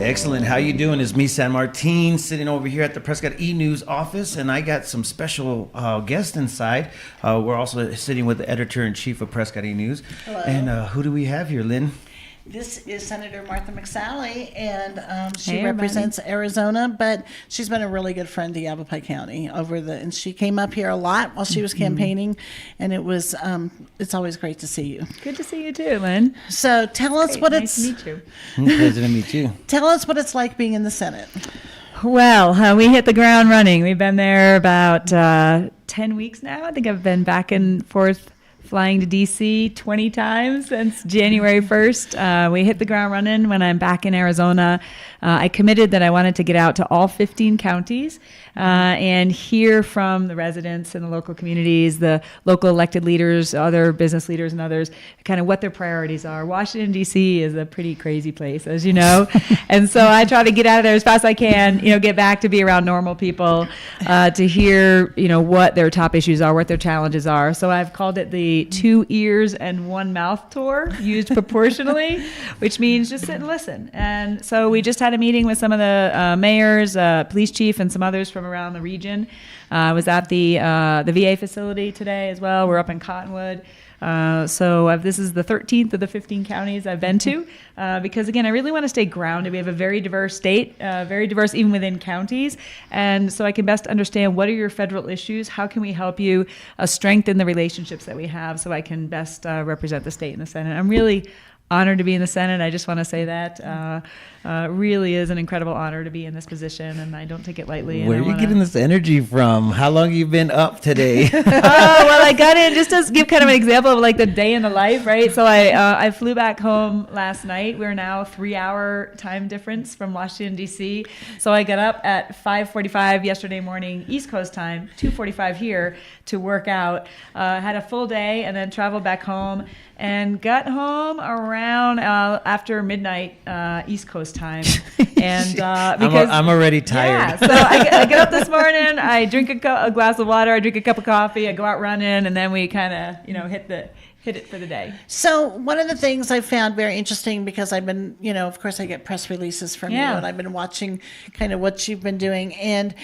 Excellent. How you doing? It's me, San Martin, sitting over here at the Prescott eNews office, and I got some special guests inside. We're also sitting with the editor-in-chief of Prescott eNews. Hello. And who do we have here, Lynn? This is Senator Martha McSally, and she Hey, represents Arizona, but she's been a really good friend to Yavapai County and she came up here a lot while she was campaigning, and it's always great to see you. Good to see you too, Lynn. So tell us what nice it's to meet you. Pleasure to meet you. tell us what it's like being in the Senate. Well, we hit the ground running. We've been there about 10 weeks now. I think I've been back and forth flying to D.C. 20 times since January 1st. We hit the ground running when I'm back in Arizona. I committed that I wanted to get out to all 15 counties and hear from the residents and the local communities, the local elected leaders, other business leaders and others, kind of what their priorities are. Washington, D.C. is a pretty crazy place, as you know. And so I try to get out of there as fast as I can, get back to be around normal people, to hear, what their top issues are, what their challenges are. So I've called it the 2 ears and 1 mouth tour, used proportionally, which means just sit and listen. And so we just had a meeting with some of the mayors, police chief, and some others from around the region. I was at the VA facility today as well. We're up in Cottonwood. So this is the 13th of the 15 counties I've been to, because again, I really want to stay grounded. We have a very diverse state, very diverse even within counties. And so I can best understand what are your federal issues? How can we help you strengthen the relationships that we have so I can best represent the state in the Senate? I'm really honored to be in the Senate. I just want to say that really is an incredible honor to be in this position, and I don't take it lightly. Where are you getting this energy from? How long have you been up today? Well, I got in just to give kind of an example of like the day in the life, right? So I flew back home last night. We're now 3-hour time difference from Washington, D.C. So I got up at 5:45 yesterday morning, East Coast time, 2:45 here to work out. Had a full day and then traveled back home and got home around after midnight East Coast time. And because I'm already tired. Yeah, so I get up this morning, I drink a glass of water, I drink a cup of coffee, I go out running, and then we kind of hit it for the day. So one of the things I found very interesting, because I've been, of course I get press releases from you, and I've been watching kind of what you've been doing, and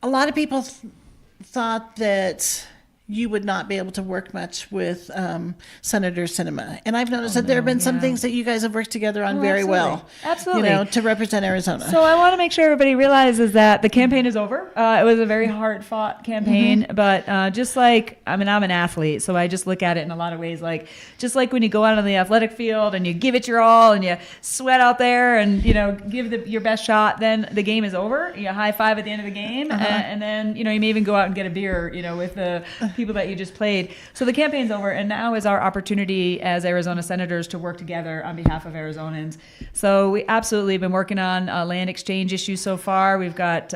a lot of people thought that you would not be able to work much with Senator Sinema. And I've noticed that there have been some things that you guys have worked together on very well. Absolutely. To represent Arizona. So I want to make sure everybody realizes that the campaign is over. It was a very hard-fought campaign, but just like, I'm an athlete, so I just look at it in a lot of ways, like just like when you go out on the athletic field and you give it your all and you sweat out there and, give your best shot, then the game is over. You high five at the end of the game, and then, you may even go out and get a beer, with the people that you just played. So the campaign's over, and now is our opportunity as Arizona senators to work together on behalf of Arizonans. So we absolutely have been working on land exchange issues so far. We've got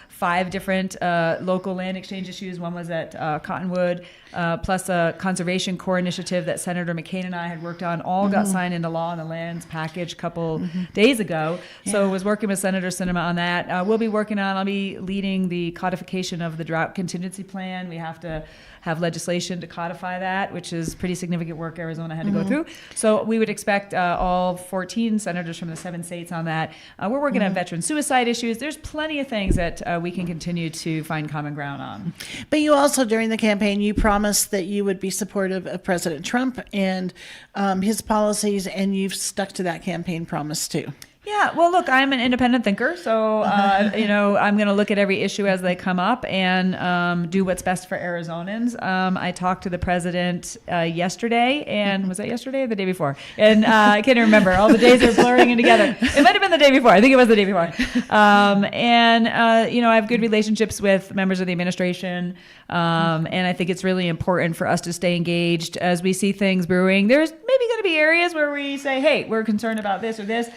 5 different local land exchange issues. One was at Cottonwood, plus a Conservation Corps initiative that Senator McCain and I had worked on. All got signed into law in the lands package a couple days ago. Yeah. So I was working with Senator Sinema on that. I'll be leading the codification of the drought contingency plan. We have to have legislation to codify that, which is pretty significant work Arizona had to go through. So we would expect all 14 senators from the 7 states on that. We're working on veteran suicide issues. There's plenty of things that we can continue to find common ground on. But you also, during the campaign, you promised that you would be supportive of President Trump and his policies, and you've stuck to that campaign promise too. Yeah, well, look, I'm an independent thinker, so, I'm going to look at every issue as they come up and do what's best for Arizonans. I talked to the president yesterday, and was that yesterday or the day before? And I can't even remember. All the days are blurring in together. It might have been the day before. I think it was the day before. I have good relationships with members of the administration, and I think it's really important for us to stay engaged as we see things brewing. There's maybe going to be areas where we say, hey, we're concerned about this or this.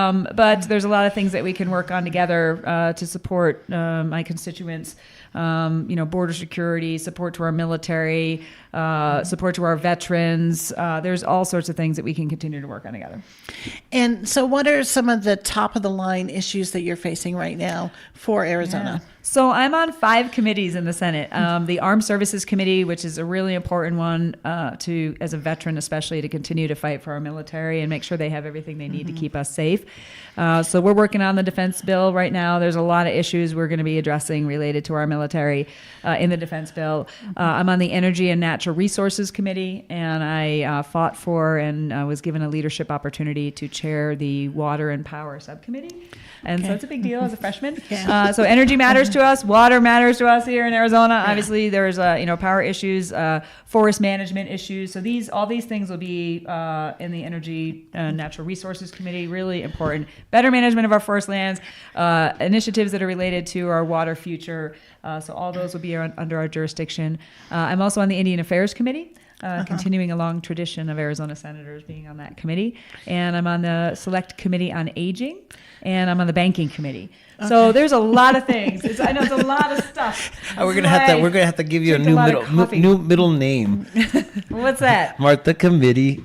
But there's a lot of things that we can work on together to support my constituents border security, support to our military, support to our veterans. There's all sorts of things that we can continue to work on together. And so what are some of the top of the line issues that you're facing right now for Arizona? Yeah. So I'm on 5 committees in the Senate. The Armed Services Committee, which is a really important one as a veteran especially, to continue to fight for our military and make sure they have everything they need to keep us safe. So we're working on the defense bill right now. There's a lot of issues we're going to be addressing related to our military in the defense bill. I'm on the Energy and Natural Resources Committee, and I fought for and was given a leadership opportunity to chair the Water and Power Subcommittee. And so it's a big deal as a freshman. Yeah. So energy matters to us. Water matters to us here in Arizona. Yeah. Obviously, there's power issues, forest management issues. So all these things will be in the Energy and Natural Resources Committee. Really important. Better management of our forest lands, initiatives that are related to our water future. So all those will be under our jurisdiction. I'm also on the Indian Affairs Committee. Continuing a long tradition of Arizona senators being on that committee. And I'm on the Select Committee on Aging, and I'm on the Banking Committee. Okay. So there's a lot of things. I know it's a lot of stuff. We're gonna have to give you a new middle name. What's that? Martha McSally.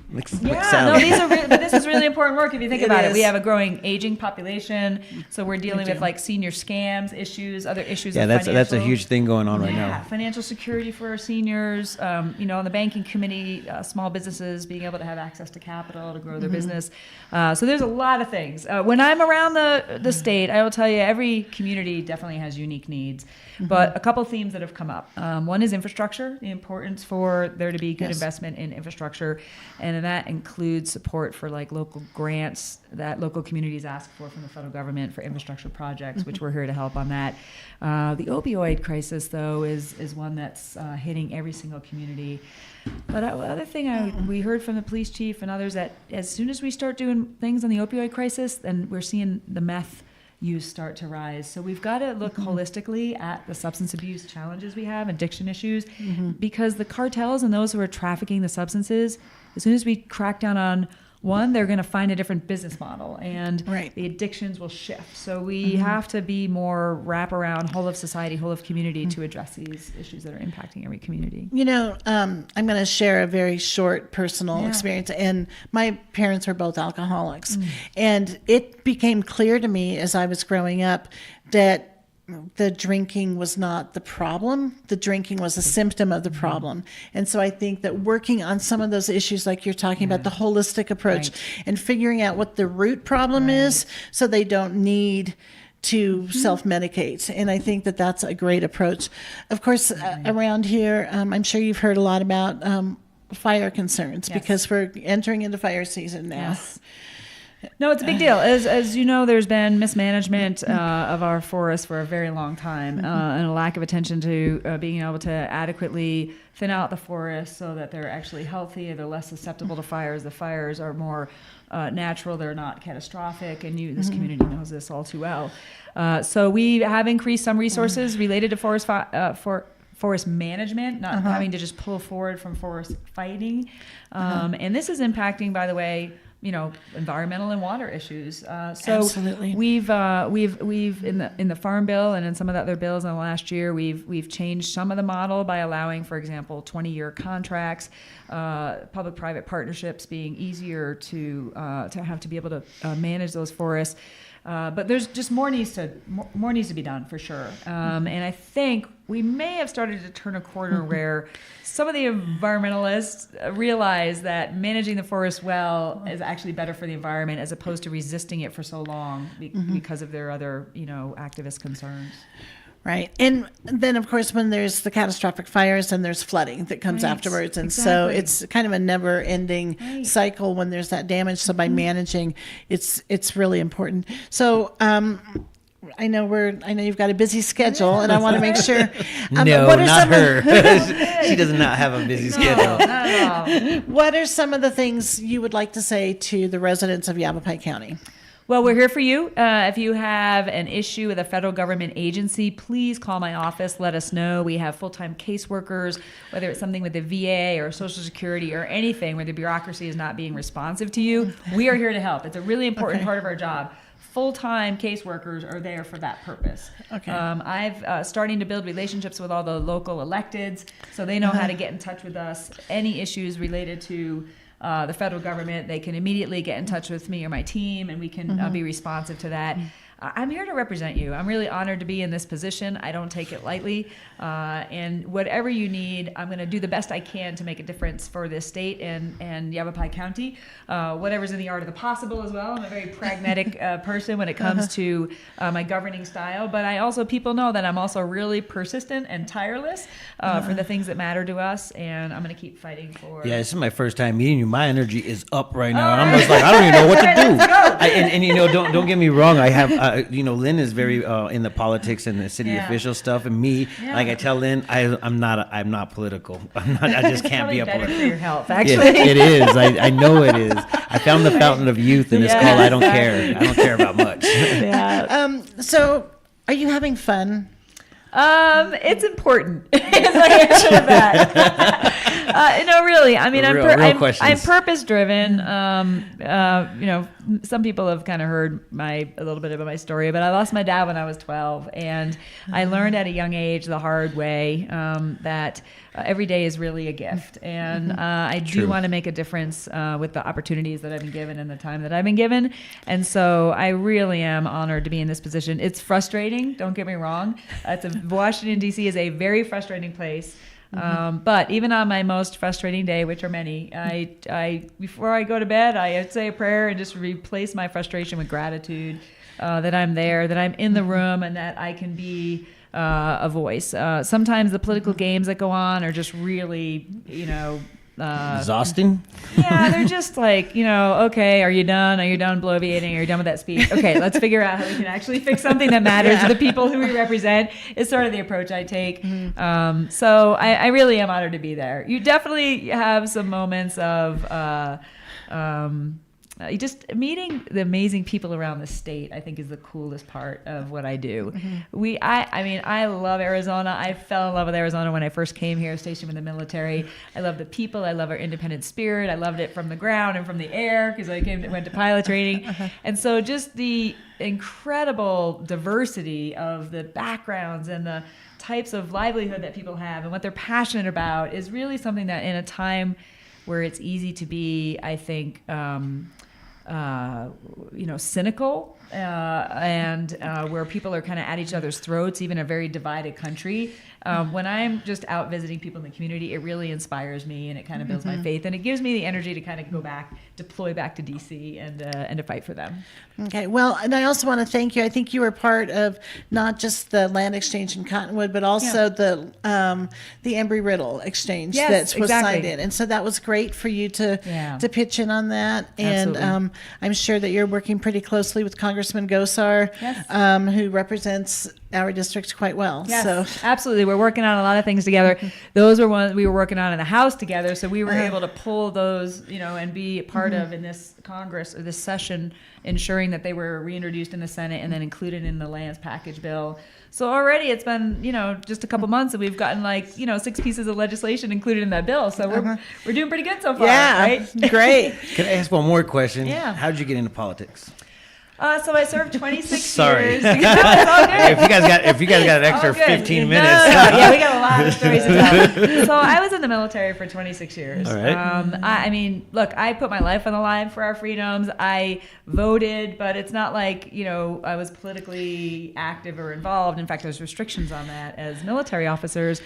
But this is really important work if you think about it. We have a growing aging population, so we're dealing with like senior scams issues, other issues. Yeah, that's a huge thing going on right now. Financial security for our seniors. On the Banking Committee, small businesses being able to have access to capital to grow their business. So there's a lot of things. When I'm around the state, I will tell you every community definitely has unique needs. But a couple themes that have come up. One is infrastructure, the importance for there to be good investment in infrastructure. And that includes support for like local grants that local communities ask for from the federal government for infrastructure projects, which we're here to help on that. The opioid crisis, though, is one that's hitting every single community. But the other thing we heard from the police chief and others, that as soon as we start doing things on the opioid crisis, then we're seeing the meth use start to rise. So we've got to look holistically at the substance abuse challenges we have, addiction issues, because the cartels and those who are trafficking the substances, as soon as we crack down on one, they're going to find a different business model, and the addictions will shift. So we have to be more wraparound, whole of society, whole of community to address these issues that are impacting every community. I'm going to share a very short personal experience. And my parents were both alcoholics. And it became clear to me as I was growing up that the drinking was not the problem. The drinking was a symptom of the problem. And so I think that working on some of those issues, like you're talking about, the holistic approach and figuring out what the root problem is so they don't need to self-medicate. And I think that that's a great approach. Of course, around here, I'm sure you've heard a lot about fire concerns because we're entering into fire season now. Yes. No, it's a big deal. As you know, there's been mismanagement of our forests for a very long time, and a lack of attention to being able to adequately thin out the forests so that they're actually healthy, they're less susceptible to fires. The fires are more natural, they're not catastrophic, and this community knows this all too well. So we have increased some resources related to forest management, not having to just pull forward from forest fighting. And this is impacting, by the way, environmental and water issues. So Absolutely. we've in the Farm Bill and in some of the other bills in the last year, we've changed some of the model by allowing, for example, 20-year contracts, public-private partnerships being easier to have to be able to manage those forests. But there's just more needs to be done for sure. And I think we may have started to turn a corner where some of the environmentalists realize that managing the forest well is actually better for the environment as opposed to resisting it for so long because of their other, activist concerns. Right. And then, of course, when there's the catastrophic fires, then there's flooding that comes afterwards. And so it's kind of a never ending cycle when there's that damage. So by managing, it's really important. So, I know you've got a busy schedule, and I want to make sure. No, not her. She does not have a busy schedule. Not at all. What are some of the things you would like to say to the residents of Yavapai County? Well, we're here for you. If you have an issue with a federal government agency, please call my office. Let us know. We have full-time caseworkers, whether it's something with the VA or Social Security or anything where the bureaucracy is not being responsive to you. We are here to help. It's a really important part of our job. full-time caseworkers are there for that purpose. Okay. I've starting to build relationships with all the local electeds, so they know how to get in touch with us. Any issues related to the federal government, they can immediately get in touch with me or my team, and we can be responsive to that. I'm here to represent you. I'm really honored to be in this position. I don't take it lightly. And whatever you need, I'm going to do the best I can to make a difference for this state and Yavapai County. Whatever's in the art of the possible as well. I'm a very pragmatic person when it comes to my governing style. But people know that I'm also really persistent and tireless for the things that matter to us. And I'm going to keep fighting for. Yeah, this is my first time meeting you. My energy is up right now. I'm just like, I don't even know what to do. Don't get me wrong. I have. Lynn is very in the politics and the city official stuff, and me, like I tell Lynn, I'm not political. I just can't be a better political. for your health, actually. It is. I know it is. I found the fountain of youth, and it's called I don't care. I don't care about much. Yeah. So, are you having fun? It's important. Is the answer to that. No, really. I mean, I'm purpose driven. Some people have kind of heard a little bit about my story, but I lost my dad when I was 12, and I learned at a young age the hard way that every day is really a gift, and I do want to make a difference with the opportunities that I've been given and the time that I've been given, and so I really am honored to be in this position. It's frustrating. Don't get me wrong. Washington D.C. is a very frustrating place. But even on my most frustrating day, which are many, I before I go to bed, I say a prayer and just replace my frustration with gratitude that I'm there, that I'm in the room, and that I can be a voice. Sometimes the political games that go on are just really, Exhausting? Yeah, they're just like, okay, are you done? Are you done bloviating? Are you done with that speech? Okay, let's figure out how we can actually fix something that matters to the people who we represent. Is sort of the approach I take. So I really am honored to be there. You definitely have some moments of just meeting the amazing people around the state, I think, is the coolest part of what I do. I love Arizona. I fell in love with Arizona when I first came here, stationed with the military. I love the people. I love our independent spirit. I loved it from the ground and from the air because I went to pilot training. And so just the incredible diversity of the backgrounds and the types of livelihood that people have and what they're passionate about is really something that in a time where it's easy to be, I think, cynical and where people are kind of at each other's throats, even a very divided country. When I'm just out visiting people in the community, it really inspires me and it kind of builds my faith and it gives me the energy to kind of go back, deploy back to DC and to fight for them. Okay, well, and I also want to thank you. I think you were part of not just the land exchange in Cottonwood, but also the Embry-Riddle exchange that was signed in, and so that was great for you to pitch in on that. And I'm sure that you're working pretty closely with Congressman Gosar, who represents our district quite well. Yes, so absolutely. We're working on a lot of things together. Those were ones we were working on in the House together, so we were able to pull those, and be part of in this Congress or this session, ensuring that they were reintroduced in the Senate and then included in the lands package bill. So already it's been, just a couple months and we've gotten 6 pieces of legislation included in that bill. So we're doing pretty good so far, right? Great. Can I ask one more question? Yeah. How did you get into politics? So I served 26 Sorry. years. No, it's all good. If you guys got an extra All good. 15 No, minutes. yeah, we got a lot of stories to tell. So I was in the military for 26 years. All right. Look, I put my life on the line for our freedoms. I voted, but it's not like, I was politically active or involved. In fact, there's restrictions on that as military officers.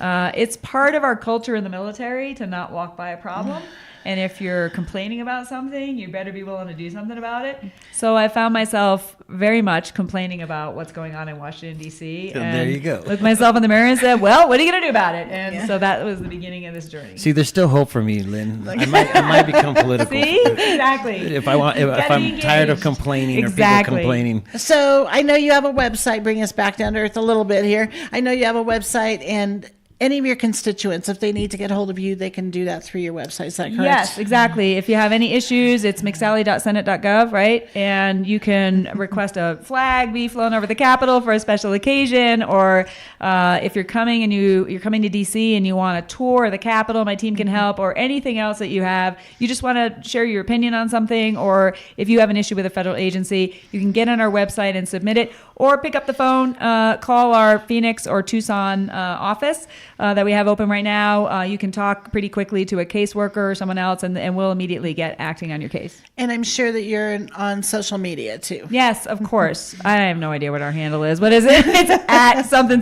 It's part of our culture in the military to not walk by a problem. And if you're complaining about something, you better be willing to do something about it. So I found myself very much complaining about what's going on in Washington, D.C. So there you go. Looked myself in the mirror and said, well, what are you going to do about it? And so that was the beginning of this journey. See, there's still hope for me, Lynn. I might become political. See? Exactly. If I'm tired of complaining or people complaining. So I know you have a website. Bring us back down to earth a little bit here. I know you have a website, and any of your constituents, if they need to get hold of you, they can do that through your website. Is that correct? Yes, exactly. If you have any issues, it's mcsally.senate.gov, right? And you can request a flag be flown over the Capitol for a special occasion, or if you're coming and you're coming to DC and you want a tour of the Capitol, my team can help, or anything else that you have. You just want to share your opinion on something, or if you have an issue with a federal agency, you can get on our website and submit it, or pick up the phone, call our Phoenix or Tucson office that we have open right now. You can talk pretty quickly to a caseworker or someone else, and we'll immediately get acting on your case. And I'm sure that you're on social media too. Yes, of course. I have no idea what our handle is. What is it? It's at something.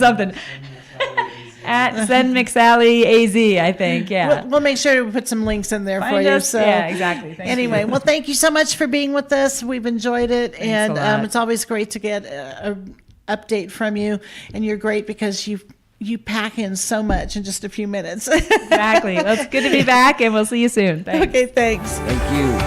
At Send McSally AZ, I think. Yeah. We'll make sure to put some links in there for you. Us. So yeah, exactly. Anyway, well, thank you so much for being with us. We've enjoyed it, Thanks a lot. it's always great to get an update from you. And you're great because you pack in so much in just a few minutes. Exactly. Well, it's good to be back, and we'll see you soon. Thanks. Okay, thanks. Thank you.